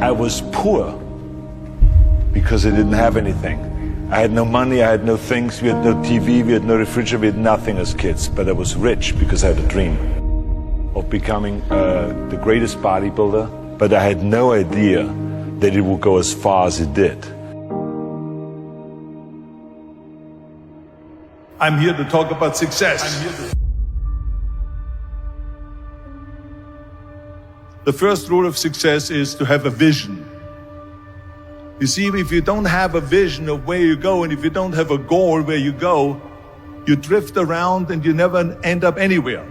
I was poor because I didn't have anything. I had no money, I had no things, we had no TV, we had no refrigerator, we had nothing as kids. But I was rich because I had a dream of becoming the greatest bodybuilder. But I had no idea that it would go as far as it did. I'm here to talk about success. The first rule of success is to have a vision. You see, if you don't have a vision of where you go, and if you don't have a goal where you go, you drift around and you never end up anywhere.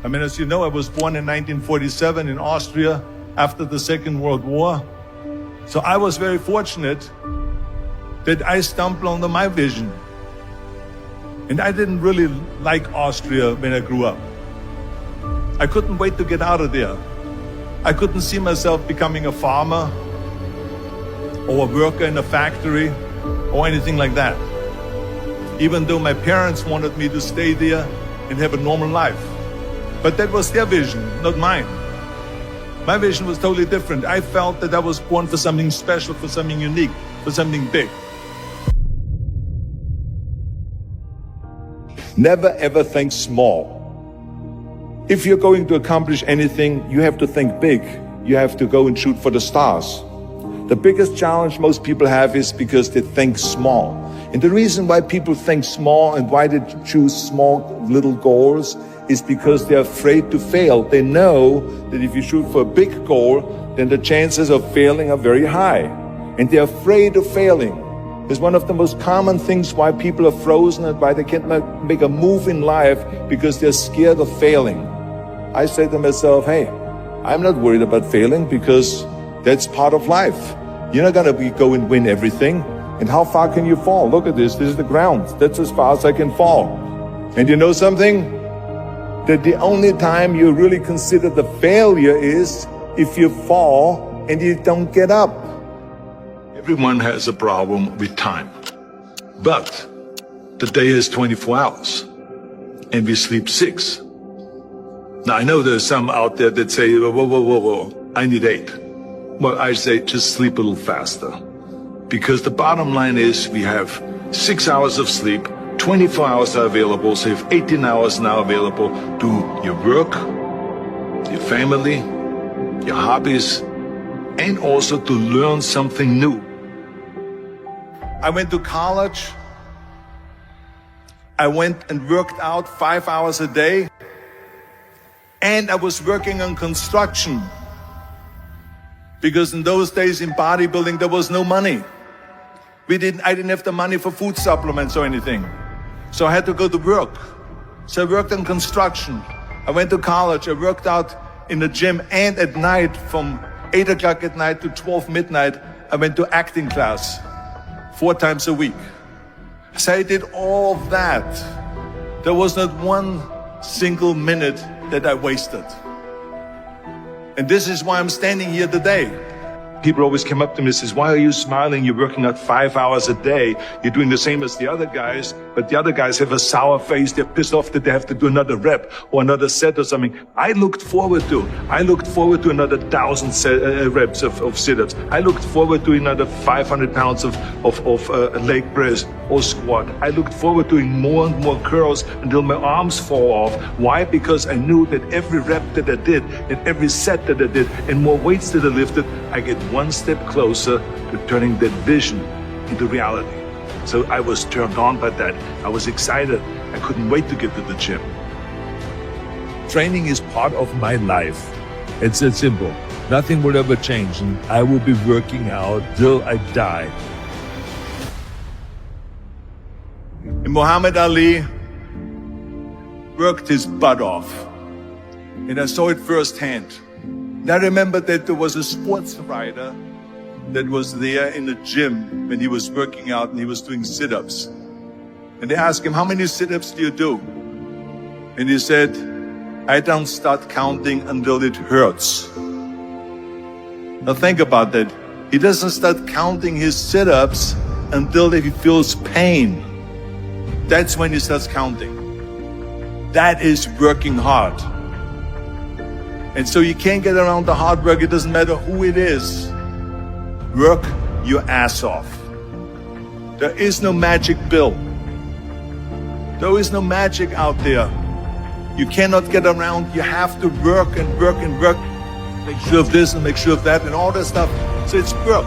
I mean, as you know, I was born in 1947 in Austria after the Second World War. So I was very fortunate that I stumbled onto my vision. And I didn't really like Austria when I grew up. I couldn't wait to get out of there. I couldn't see myself becoming a farmer or a worker in a factory or anything like that. Even though my parents wanted me to stay there and have a normal life. But that was their vision, not mine. My vision was totally different. I felt that I was born for something special, for something unique, for something big. Never ever think small. If you're going to accomplish anything, you have to think big. You have to go and shoot for the stars. The biggest challenge most people have is because they think small. And the reason why people think small and why they choose small little goals is because they're afraid to fail. They know that if you shoot for a big goal, then the chances of failing are very high. And they're afraid of failing. It's one of the most common things why people are frozen and why they can't make a move in life, because they're scared of failing. I say to myself, hey, I'm not worried about failing because that's part of life. You're not gonna go and win everything. And how far can you fall? Look at this is the ground. That's as far as I can fall. And you know something? That the only time you really consider the failure is if you fall and you don't get up. Everyone has a problem with time. But the day is 24 hours and we sleep 6. Now I know there's some out there that say, whoa, I need 8. Well, I say just sleep a little faster. Because the bottom line is we have 6 hours of sleep, 24 hours are available, so you have 18 hours now available to your work, your family, your hobbies, and also to learn something new. I went to college. I went and worked out 5 hours a day. And I was working on construction. Because in those days in bodybuilding, there was no money. I didn't have the money for food supplements or anything. So I had to go to work. So I worked on construction. I went to college. I worked out in the gym, and at night from 8 o'clock at night to 12 midnight, I went to acting class 4 times a week. So I did all of that. There was not one single minute that I wasted. And this is why I'm standing here today. People always come up to me and says, why are you smiling? You're working out 5 hours a day. You're doing the same as the other guys, but the other guys have a sour face. They're pissed off that they have to do another rep or another set or something. I looked forward to another 1,000 reps of sit-ups. I looked forward to another 500 pounds of leg press or squat. I looked forward to doing more and more curls until my arms fall off. Why? Because I knew that every rep that I did and every set that I did and more weights that I lifted, I get one step closer to turning that vision into reality. So I was turned on by that. I was excited. I couldn't wait to get to the gym. Training is part of my life. It's that simple. Nothing will ever change, and I will be working out till I die. And Muhammad Ali worked his butt off. And I saw it firsthand. And I remember that there was a sports writer that was there in the gym when he was working out and he was doing sit-ups. And they asked him, how many sit-ups do you do? And he said, I don't start counting until it hurts. Now think about that. He doesn't start counting his sit-ups until he feels pain. That's when he starts counting. That is working hard. And so you can't get around the hard work. It doesn't matter who it is. Work your ass off. There is no magic pill. There is no magic out there. You cannot get around. You have to work and work and work. Make sure of this and make sure of that and all that stuff. So it's work.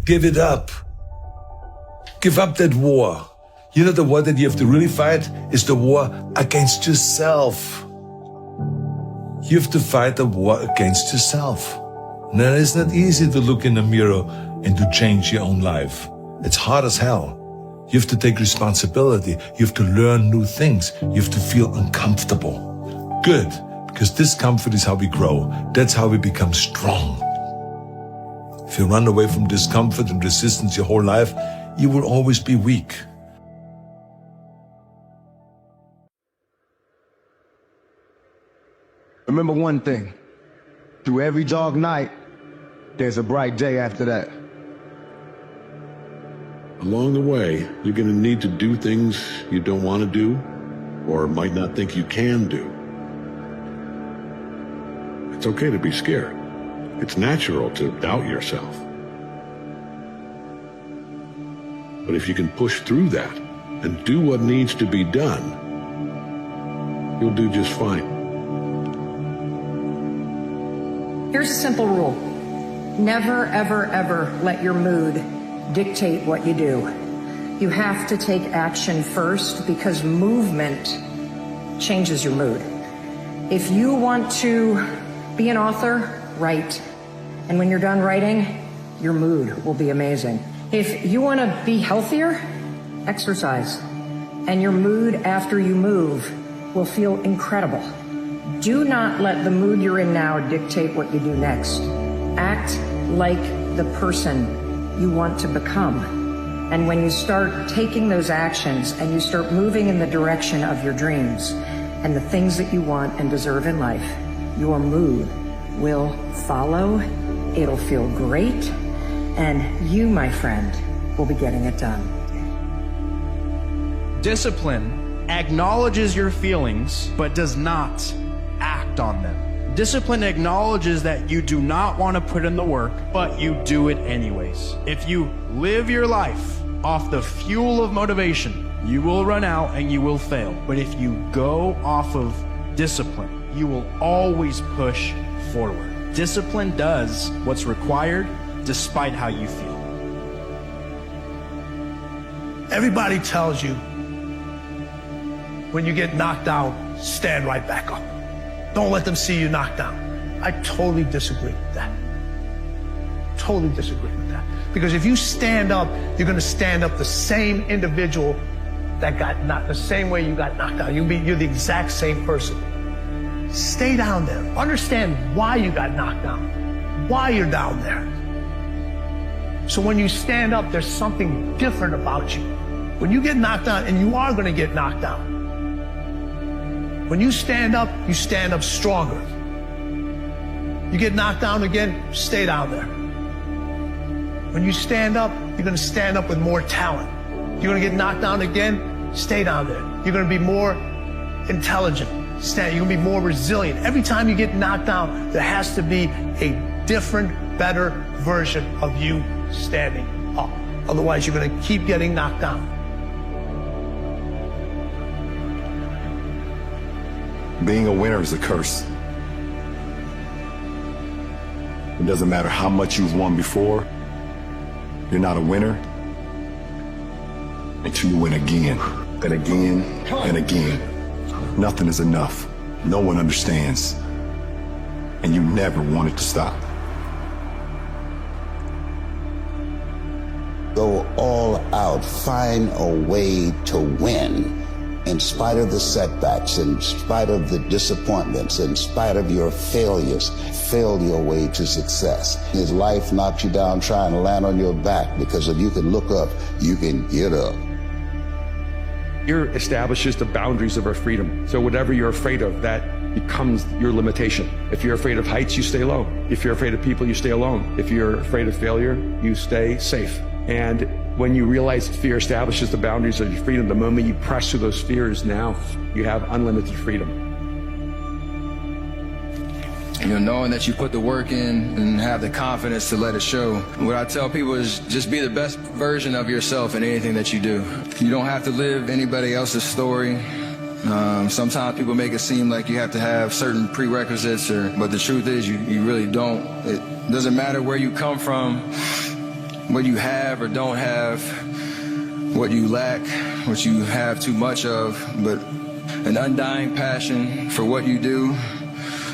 Give it up. Give up that war. You know, the war that you have to really fight is the war against yourself. You have to fight the war against yourself. Now, it's not easy to look in the mirror and to change your own life. It's hard as hell. You have to take responsibility. You have to learn new things. You have to feel uncomfortable. Good, because discomfort is how we grow. That's how we become strong. If you run away from discomfort and resistance your whole life, you will always be weak. Remember one thing, through every dark night, there's a bright day after that. Along the way, you're going to need to do things you don't want to do or might not think you can do. It's okay to be scared. It's natural to doubt yourself. But if you can push through that and do what needs to be done, you'll do just fine. Here's a simple rule. Never, ever, ever let your mood dictate what you do. You have to take action first because movement changes your mood. If you want to be an author, write. And when you're done writing, your mood will be amazing. If you want to be healthier, exercise. And your mood after you move will feel incredible. Do not let the mood you're in now dictate what you do next. Act like the person you want to become. And when you start taking those actions and you start moving in the direction of your dreams and the things that you want and deserve in life, your mood will follow. It'll feel great. And you, my friend, will be getting it done. Discipline acknowledges your feelings, but does not act on them. Discipline acknowledges that you do not want to put in the work, but you do it anyways. If you live your life off the fuel of motivation, you will run out and you will fail. But if you go off of discipline, you will always push forward. Discipline does what's required despite how you feel. Everybody tells you when you get knocked down, stand right back up. Don't let them see you knocked down. I totally disagree with that. Totally disagree with that. Because if you stand up, you're going to stand up the same individual that got knocked, the same way you got knocked down. You're the exact same person. Stay down there. Understand why you got knocked down, why you're down there. So when you stand up, there's something different about you. When you get knocked down, and you are going to get knocked down, when you stand up stronger. You get knocked down again, stay down there. When you stand up, you're going to stand up with more talent. You're going to get knocked down again, stay down there. You're going to be more intelligent. You're going to be more resilient. Every time you get knocked down, there has to be a different, better version of you standing up. Otherwise, you're going to keep getting knocked down. Being a winner is a curse. It doesn't matter how much you've won before, you're not a winner until you win again, and again, and again. Nothing is enough. No one understands. And you never want it to stop. Go all out, find a way to win. In spite of the setbacks, in spite of the disappointments, in spite of your failures, fail your way to success. If life knocks you down trying to land on your back, because if you can look up, you can get up. Fear establishes the boundaries of our freedom. So whatever you're afraid of, that becomes your limitation. If you're afraid of heights, you stay low. If you're afraid of people, you stay alone. If you're afraid of failure, you stay safe. And when you realize that fear establishes the boundaries of your freedom, the moment you press through those fears, now you have unlimited freedom. knowing that you put the work in and have the confidence to let it show. What I tell people is just be the best version of yourself in anything that you do. You don't have to live anybody else's story. Sometimes people make it seem like you have to have certain prerequisites, but the truth is you really don't. It doesn't matter where you come from, what you have or don't have, what you lack, what you have too much of, but an undying passion for what you do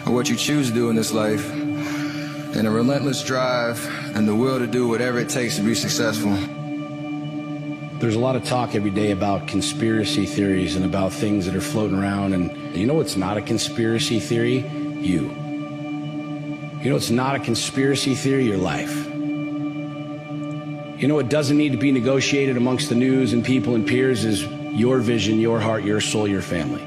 or what you choose to do in this life, and a relentless drive and the will to do whatever it takes to be successful. There's a lot of talk every day about conspiracy theories and about things that are floating around, and you know what's not a conspiracy theory? You. You know what's not a conspiracy theory? Your life. You know what doesn't need to be negotiated amongst the news and people and peers is your vision, your heart, your soul, your family.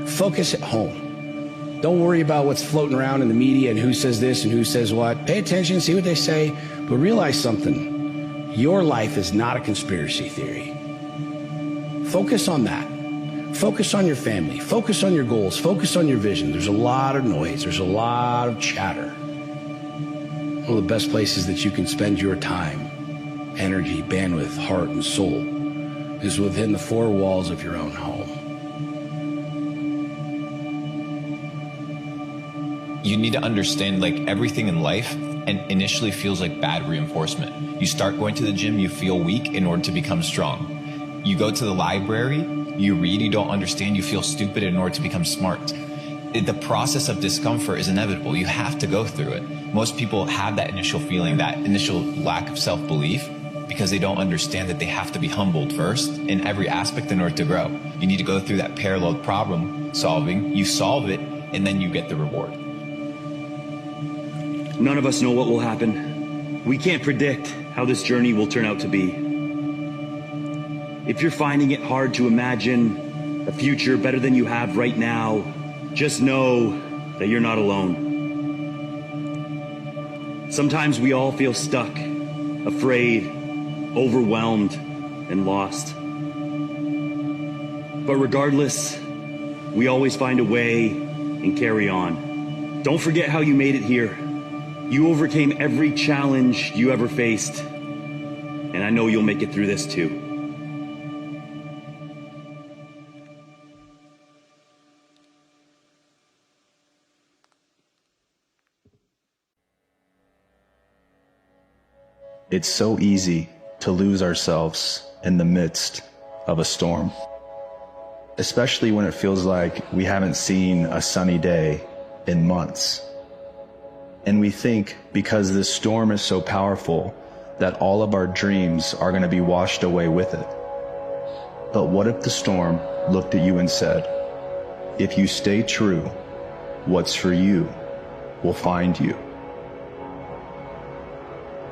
Focus at home. Don't worry about what's floating around in the media and who says this and who says what. Pay attention, see what they say, but realize something. Your life is not a conspiracy theory. Focus on that. Focus on your family. Focus on your goals. Focus on your vision. There's a lot of noise. There's a lot of chatter. One of the best places that you can spend your time, energy, bandwidth, heart, and soul is within the four walls of your own home. You need to understand, like, everything in life and initially feels like bad reinforcement. You start going to the gym, you feel weak in order to become strong. You go to the library, you read, you don't understand, you feel stupid in order to become smart. The process of discomfort is inevitable. You have to go through it. Most people have that initial feeling, that initial lack of self-belief, because they don't understand that they have to be humbled first in every aspect in order to grow. You need to go through that parallel problem solving, you solve it, and then you get the reward. None of us know what will happen. We can't predict how this journey will turn out to be. If you're finding it hard to imagine a future better than you have right now, just know that you're not alone. Sometimes we all feel stuck, afraid, overwhelmed, and lost. But regardless, we always find a way and carry on. Don't forget how you made it here. You overcame every challenge you ever faced, and I know you'll make it through this too. It's so easy to lose ourselves in the midst of a storm, especially when it feels like we haven't seen a sunny day in months. And we think because this storm is so powerful that all of our dreams are going to be washed away with it. But what if the storm looked at you and said, if you stay true, what's for you will find you?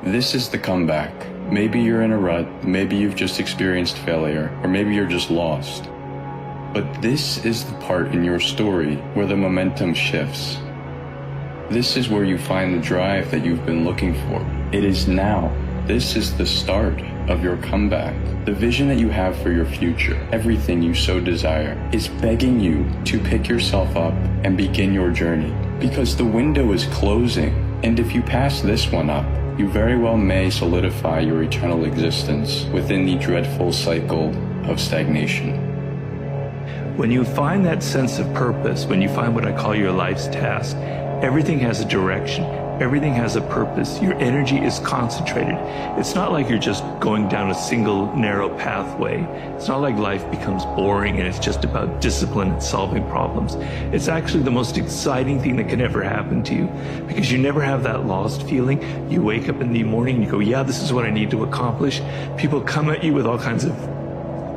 This is the comeback. Maybe you're in a rut, maybe you've just experienced failure, or maybe you're just lost. But this is the part in your story where the momentum shifts. This is where you find the drive that you've been looking for. It is now. This is the start of your comeback. The vision that you have for your future, everything you so desire, is begging you to pick yourself up and begin your journey. Because the window is closing, and if you pass this one up, you very well may solidify your eternal existence within the dreadful cycle of stagnation. When you find that sense of purpose, when you find what I call your life's task, everything has a direction. Everything has a purpose. Your energy is concentrated. It's not like you're just going down a single narrow pathway. It's not like life becomes boring and it's just about discipline and solving problems. It's actually the most exciting thing that can ever happen to you, because you never have that lost feeling. You wake up in the morning and you go, yeah, this is what I need to accomplish. People come at you with all kinds of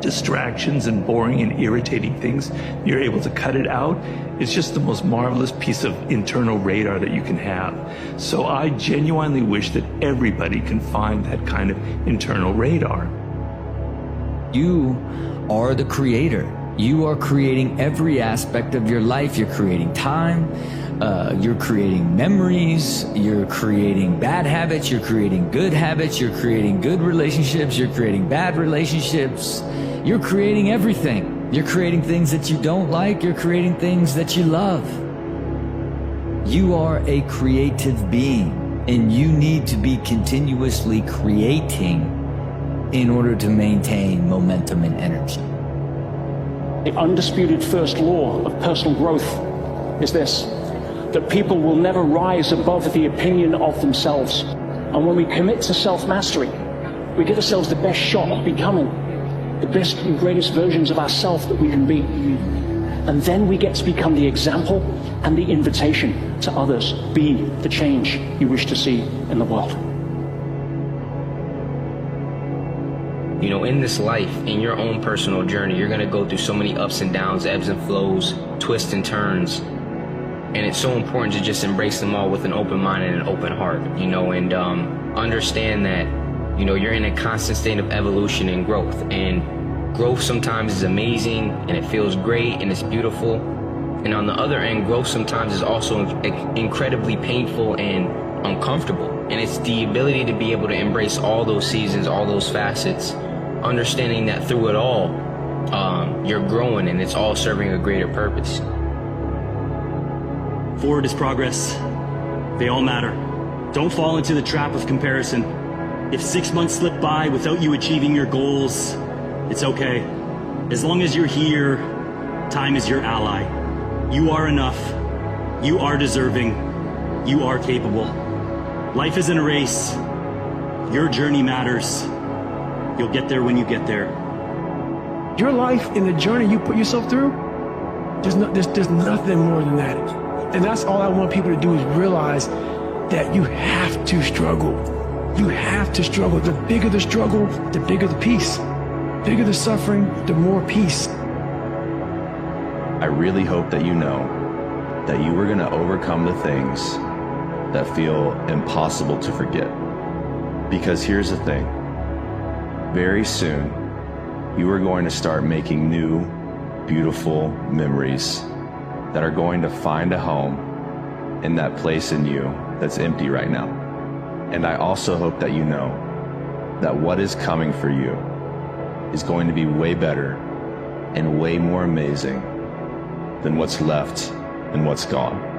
distractions and boring and irritating things. You're able to cut it out. It's just the most marvelous piece of internal radar that you can have. So I genuinely wish that everybody can find that kind of internal radar. You are the creator. You are creating every aspect of your life. You're creating time. You're creating memories. You're creating bad habits. You're creating good habits. You're creating good relationships. You're creating bad relationships. You're creating everything. You're creating things that you don't like. You're creating things that you love. You are a creative being, and you need to be continuously creating in order to maintain momentum and energy. The undisputed first law of personal growth is this, that people will never rise above the opinion of themselves. And when we commit to self-mastery, we give ourselves the best shot of becoming the best and greatest versions of ourselves that we can be. And then we get to become the example and the invitation to others. Be the change you wish to see in the world. You know, in this life, in your own personal journey, you're going to go through so many ups and downs, ebbs and flows, twists and turns. And it's so important to just embrace them all with an open mind and an open heart, you know, and understand that, you know, you're in a constant state of evolution and growth. And growth sometimes is amazing and it feels great and it's beautiful. And on the other end, growth sometimes is also incredibly painful and uncomfortable. And it's the ability to be able to embrace all those seasons, all those facets, understanding that through it all, you're growing and it's all serving a greater purpose. Forward is progress. They all matter. Don't fall into the trap of comparison. If 6 months slip by without you achieving your goals, it's okay. As long as you're here, time is your ally. You are enough. You are deserving. You are capable. Life isn't a race. Your journey matters. You'll get there when you get there. Your life and the journey you put yourself through, there's nothing more than that. And that's all I want people to do is realize that you have to struggle. You have to struggle. The bigger the struggle, the bigger the peace. The bigger the suffering, the more peace. I really hope that you know that you are going to overcome the things that feel impossible to forget. Because here's the thing. Very soon, you are going to start making new, beautiful memories that are going to find a home in that place in you that's empty right now. And I also hope that you know that what is coming for you is going to be way better and way more amazing than what's left and what's gone.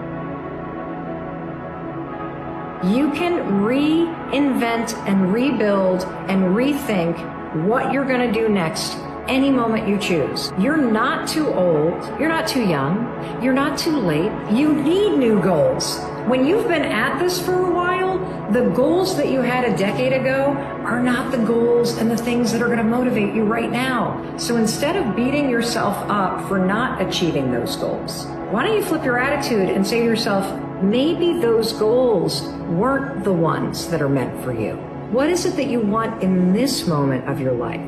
You can reinvent and rebuild and rethink what you're going to do next any moment you choose. You're not too old. You're not too young. You're not too late. You need new goals. When you've been at this for a while, the goals that you had a decade ago are not the goals and the things that are going to motivate you right now. So instead of beating yourself up for not achieving those goals, why don't you flip your attitude and say to yourself, maybe those goals weren't the ones that are meant for you. What is it that you want in this moment of your life?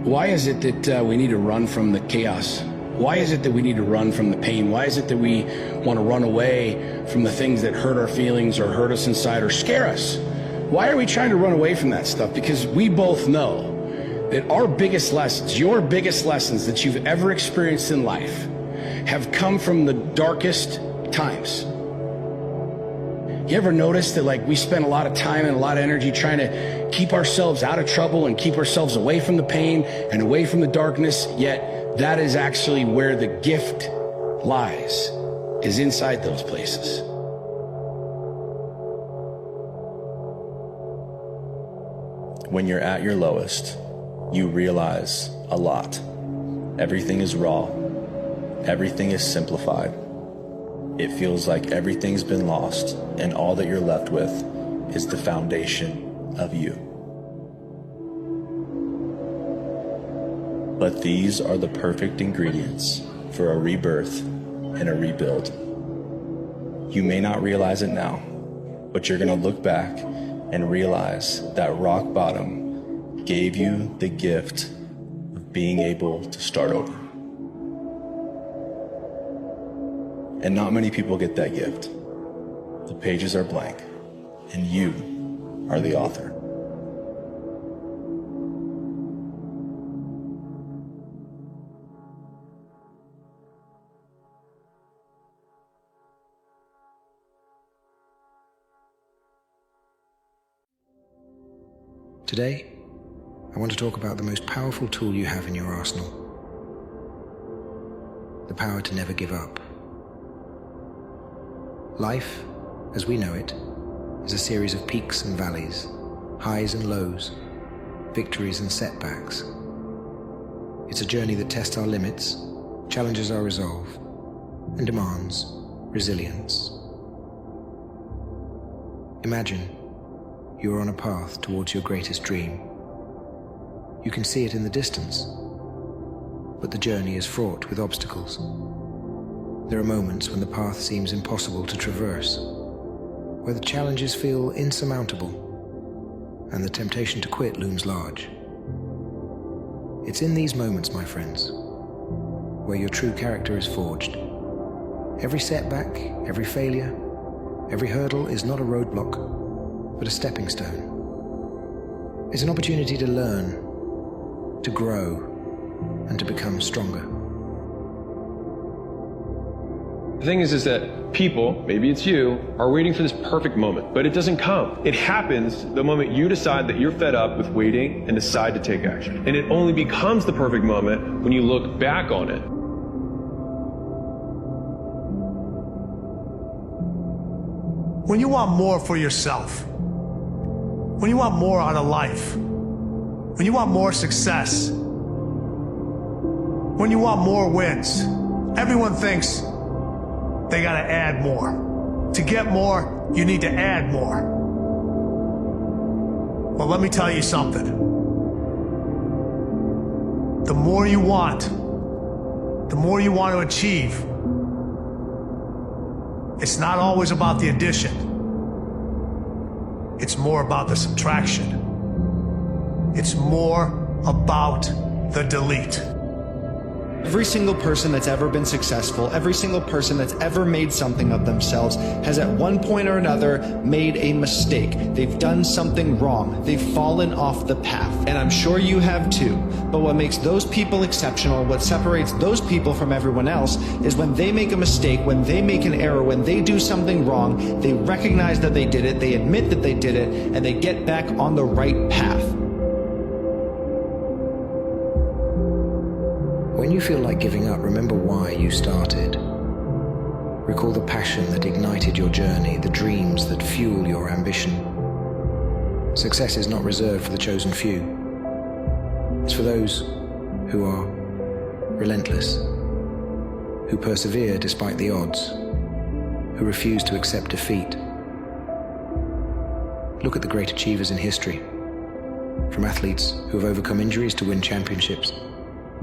Why is it that we need to run from the chaos? Why is it that we need to run from the pain? Why is it that we want to run away from the things that hurt our feelings or hurt us inside or scare us? Why are we trying to run away from that stuff? Because we both know that our biggest lessons, your biggest lessons that you've ever experienced in life have come from the darkest times. You ever notice that we spend a lot of time and a lot of energy trying to keep ourselves out of trouble and keep ourselves away from the pain and away from the darkness, yet that is actually where the gift lies, is inside those places. When you're at your lowest, you realize a lot. Everything is raw. Everything is simplified. It feels like everything's been lost, and all that you're left with is the foundation of you. But these are the perfect ingredients for a rebirth and a rebuild. You may not realize it now, but you're going to look back and realize that rock bottom gave you the gift of being able to start over. And not many people get that gift. The pages are blank, and you are the author. Today, I want to talk about the most powerful tool you have in your arsenal. The power to never give up. Life, as we know it, is a series of peaks and valleys, highs and lows, victories and setbacks. It's a journey that tests our limits, challenges our resolve, and demands resilience. Imagine you are on a path towards your greatest dream. You can see it in the distance, but the journey is fraught with obstacles. There are moments when the path seems impossible to traverse, where the challenges feel insurmountable, and the temptation to quit looms large. It's in these moments, my friends, where your true character is forged. Every setback, every failure, every hurdle is not a roadblock, but a stepping stone. It's an opportunity to learn, to grow, and to become stronger. The thing is that people, maybe it's you, are waiting for this perfect moment, but it doesn't come. It happens the moment you decide that you're fed up with waiting and decide to take action. And it only becomes the perfect moment when you look back on it. When you want more for yourself, when you want more out of life, when you want more success, when you want more wins, everyone thinks they gotta add more. To get more, you need to add more. Well, let me tell you something. The more you want to achieve, it's not always about the addition. It's more about the subtraction. It's more about the delete. Every single person that's ever been successful, every single person that's ever made something of themselves has at one point or another made a mistake. They've done something wrong. They've fallen off the path. And I'm sure you have too. But what makes those people exceptional, what separates those people from everyone else, is when they make a mistake, when they make an error, when they do something wrong, they recognize that they did it, they admit that they did it, and they get back on the right path. When you feel like giving up, remember why you started. Recall the passion that ignited your journey, the dreams that fuel your ambition. Success is not reserved for the chosen few. It's for those who are relentless, who persevere despite the odds, who refuse to accept defeat. Look at the great achievers in history, from athletes who have overcome injuries to win championships,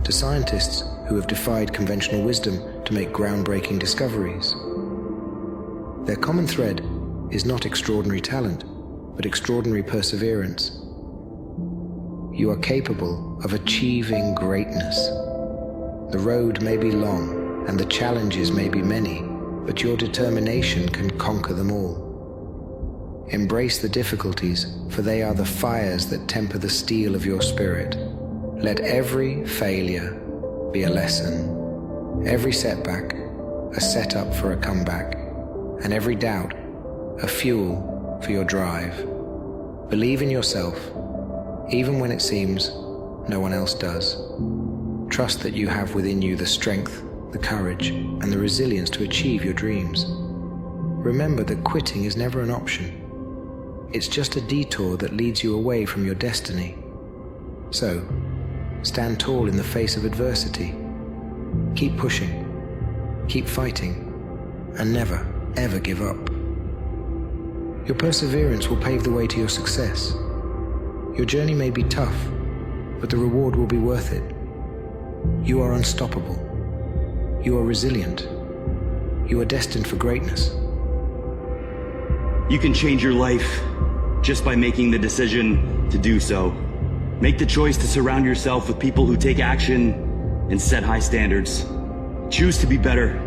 to scientists who have defied conventional wisdom to make groundbreaking discoveries. Their common thread is not extraordinary talent, but extraordinary perseverance. You are capable of achieving greatness. The road may be long and the challenges may be many, but your determination can conquer them all. Embrace the difficulties, for they are the fires that temper the steel of your spirit. Let every failure be a lesson, every setback a setup for a comeback, and every doubt a fuel for your drive. Believe in yourself, even when it seems no one else does. Trust that you have within you the strength, the courage, and the resilience to achieve your dreams. Remember that quitting is never an option. It's just a detour that leads you away from your destiny. So, stand tall in the face of adversity. Keep pushing, keep fighting, and never, ever give up. Your perseverance will pave the way to your success. Your journey may be tough, but the reward will be worth it. You are unstoppable. You are resilient. You are destined for greatness. You can change your life just by making the decision to do so. Make the choice to surround yourself with people who take action and set high standards. Choose to be better.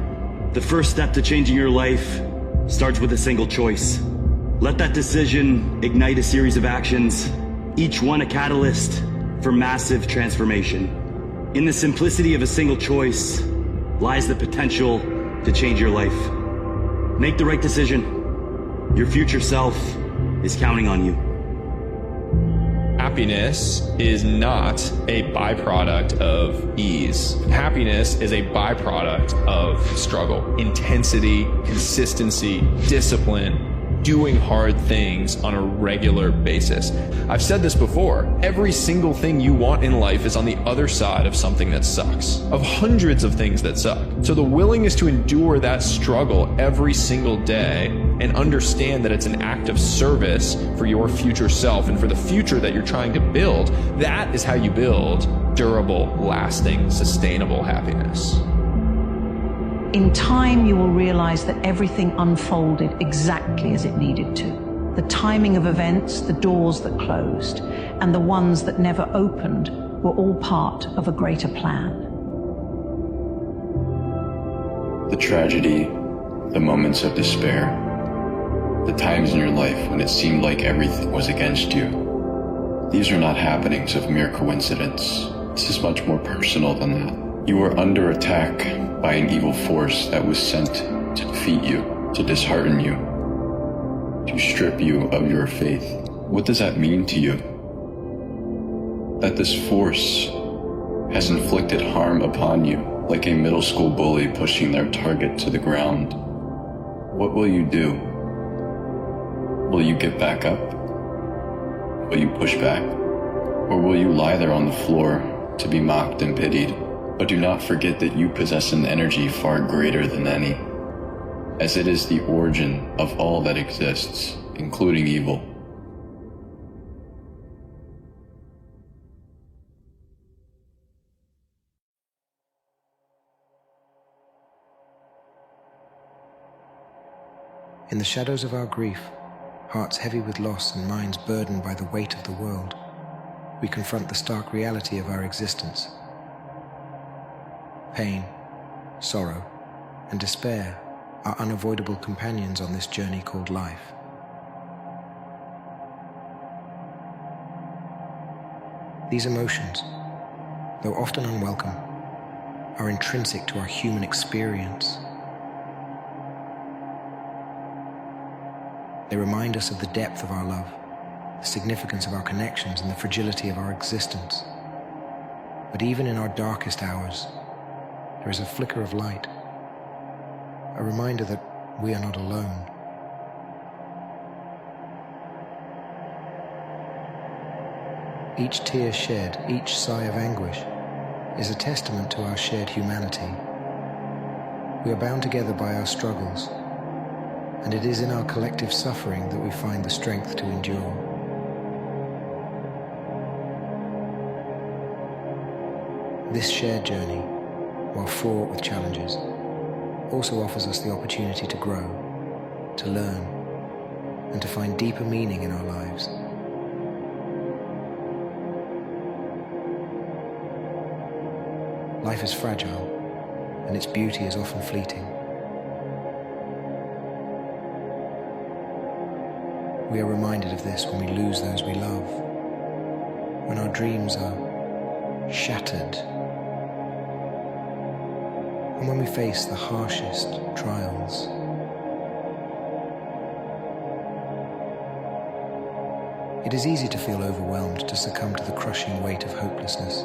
The first step to changing your life starts with a single choice. Let that decision ignite a series of actions, each one a catalyst for massive transformation. In the simplicity of a single choice lies the potential to change your life. Make the right decision. Your future self is counting on you. happiness is not a byproduct of ease. Happiness is a byproduct of struggle, intensity, consistency, discipline, doing hard things on a regular basis. I've said this before. Every single thing you want in life is on the other side of something that sucks, of hundreds of things that suck. So the willingness to endure that struggle every single day and understand that it's an act of service for your future self and for the future that you're trying to build, that is how you build durable, lasting, sustainable happiness. In time, you will realize that everything unfolded exactly as it needed to. The timing of events, the doors that closed, and the ones that never opened were all part of a greater plan. The tragedy, the moments of despair, the times in your life when it seemed like everything was against you. These are not happenings of mere coincidence. This is much more personal than that. You were under attack by an evil force that was sent to defeat you, to dishearten you, to strip you of your faith. What does that mean to you? That this force has inflicted harm upon you, like a middle school bully pushing their target to the ground. What will you do? Will you get back up? Will you push back? Or will you lie there on the floor to be mocked and pitied? But do not forget that you possess an energy far greater than any, as it is the origin of all that exists, including evil. In the shadows of our grief, hearts heavy with loss and minds burdened by the weight of the world, we confront the stark reality of our existence. Pain, sorrow, and despair are unavoidable companions on this journey called life. These emotions, though often unwelcome, are intrinsic to our human experience. They remind us of the depth of our love, the significance of our connections, and the fragility of our existence. But even in our darkest hours, there is a flicker of light, a reminder that we are not alone. Each tear shed, each sigh of anguish, is a testament to our shared humanity. We are bound together by our struggles, and it is in our collective suffering that we find the strength to endure. This shared journey, while fraught with challenges, also offers us the opportunity to grow, to learn, and to find deeper meaning in our lives. Life is fragile, and its beauty is often fleeting. We are reminded of this when we lose those we love, when our dreams are shattered, and when we face the harshest trials. It is easy to feel overwhelmed, to succumb to the crushing weight of hopelessness.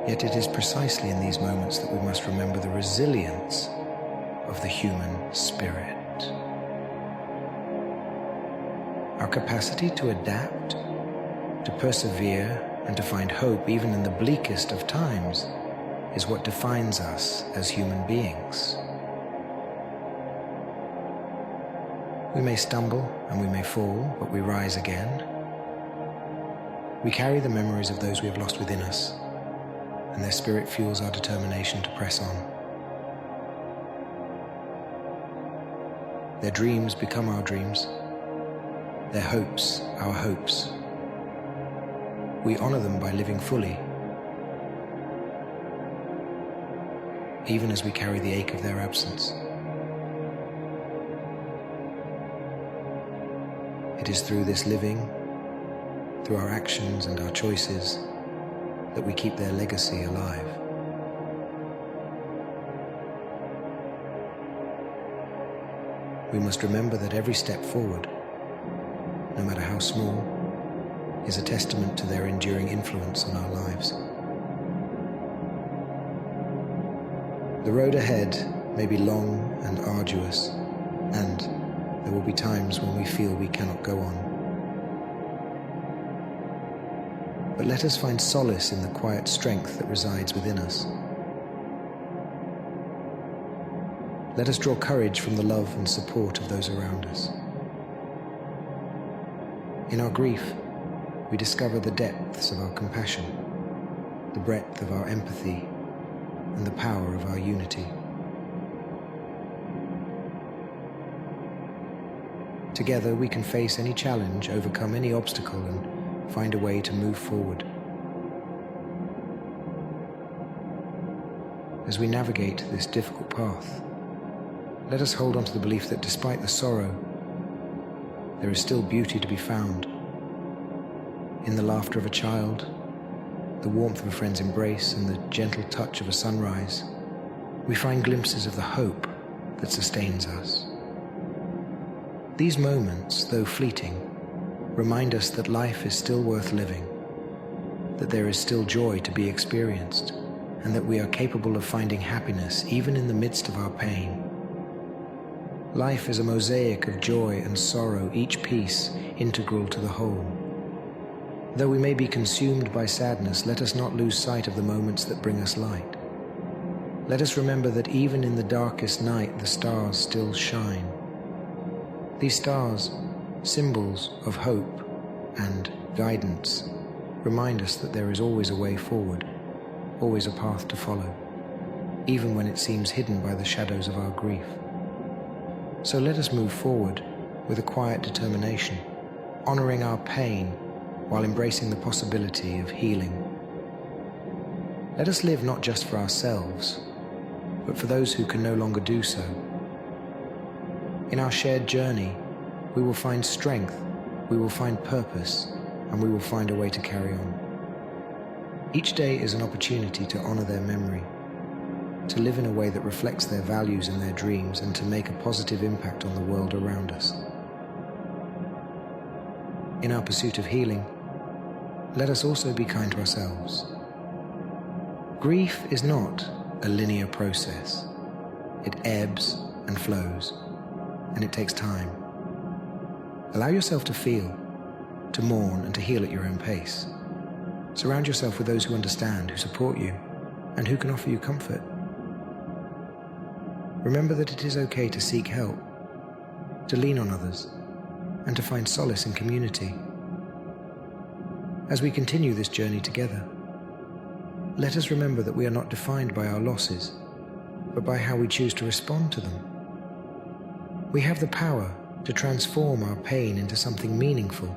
Yet it is precisely in these moments that we must remember the resilience of the human spirit. Our capacity to adapt, to persevere, and to find hope even in the bleakest of times is what defines us as human beings. We may stumble and we may fall, but we rise again. We carry the memories of those we have lost within us, and their spirit fuels our determination to press on. Their dreams become our dreams, their hopes our hopes. We honor them by living fully, even as we carry the ache of their absence. It is through this living, through our actions and our choices, that we keep their legacy alive. We must remember that every step forward, no matter how small, is a testament to their enduring influence on our lives. The road ahead may be long and arduous, and there will be times when we feel we cannot go on. But let us find solace in the quiet strength that resides within us. Let us draw courage from the love and support of those around us. In our grief, we discover the depths of our compassion, the breadth of our empathy, and the power of our unity. Together we can face any challenge, overcome any obstacle, and find a way to move forward. As we navigate this difficult path, let us hold on to the belief that despite the sorrow, there is still beauty to be found. In the laughter of a child, the warmth of a friend's embrace, and the gentle touch of a sunrise, we find glimpses of the hope that sustains us. These moments, though fleeting, remind us that life is still worth living, that there is still joy to be experienced, and that we are capable of finding happiness even in the midst of our pain. Life is a mosaic of joy and sorrow, each piece integral to the whole. Though we may be consumed by sadness, let us not lose sight of the moments that bring us light. Let us remember that even in the darkest night, the stars still shine. These stars, symbols of hope and guidance, remind us that there is always a way forward, always a path to follow, even when it seems hidden by the shadows of our grief. So let us move forward with a quiet determination, honoring our pain while embracing the possibility of healing. Let us live not just for ourselves, but for those who can no longer do so. In our shared journey, we will find strength, we will find purpose, and we will find a way to carry on. Each day is an opportunity to honor their memory, to live in a way that reflects their values and their dreams, and to make a positive impact on the world around us. In our pursuit of healing, let us also be kind to ourselves. Grief is not a linear process. It ebbs and flows, and it takes time. Allow yourself to feel, to mourn, and to heal at your own pace. Surround yourself with those who understand, who support you, and who can offer you comfort. Remember that it is okay to seek help, to lean on others, and to find solace in community. As we continue this journey together, let us remember that we are not defined by our losses, but by how we choose to respond to them. We have the power to transform our pain into something meaningful,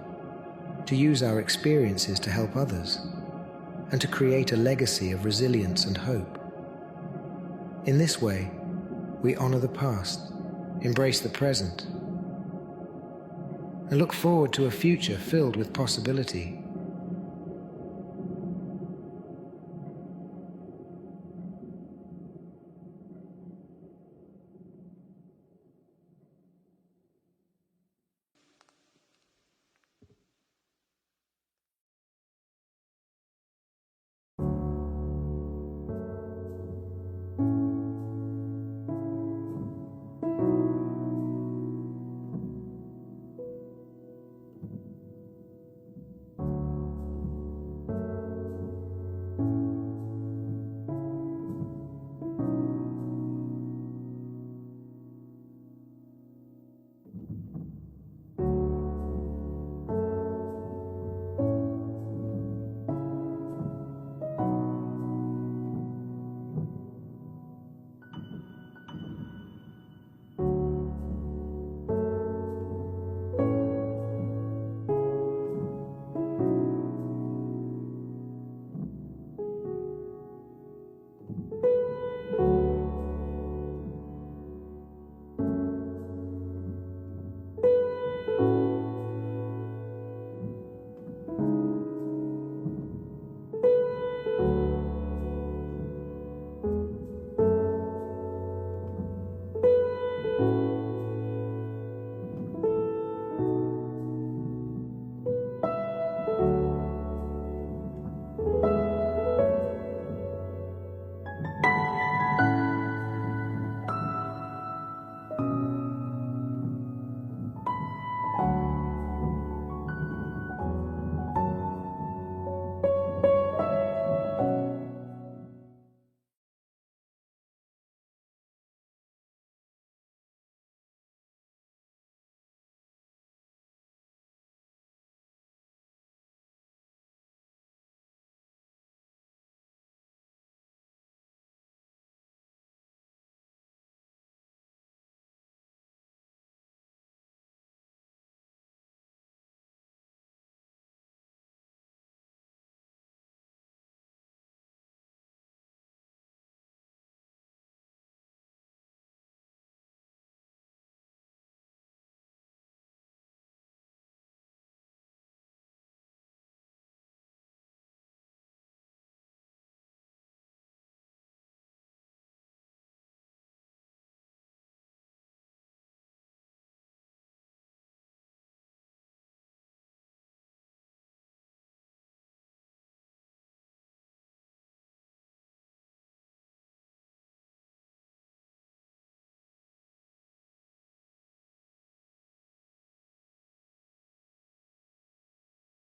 to use our experiences to help others, and to create a legacy of resilience and hope. In this way, we honor the past, embrace the present, and look forward to a future filled with possibility.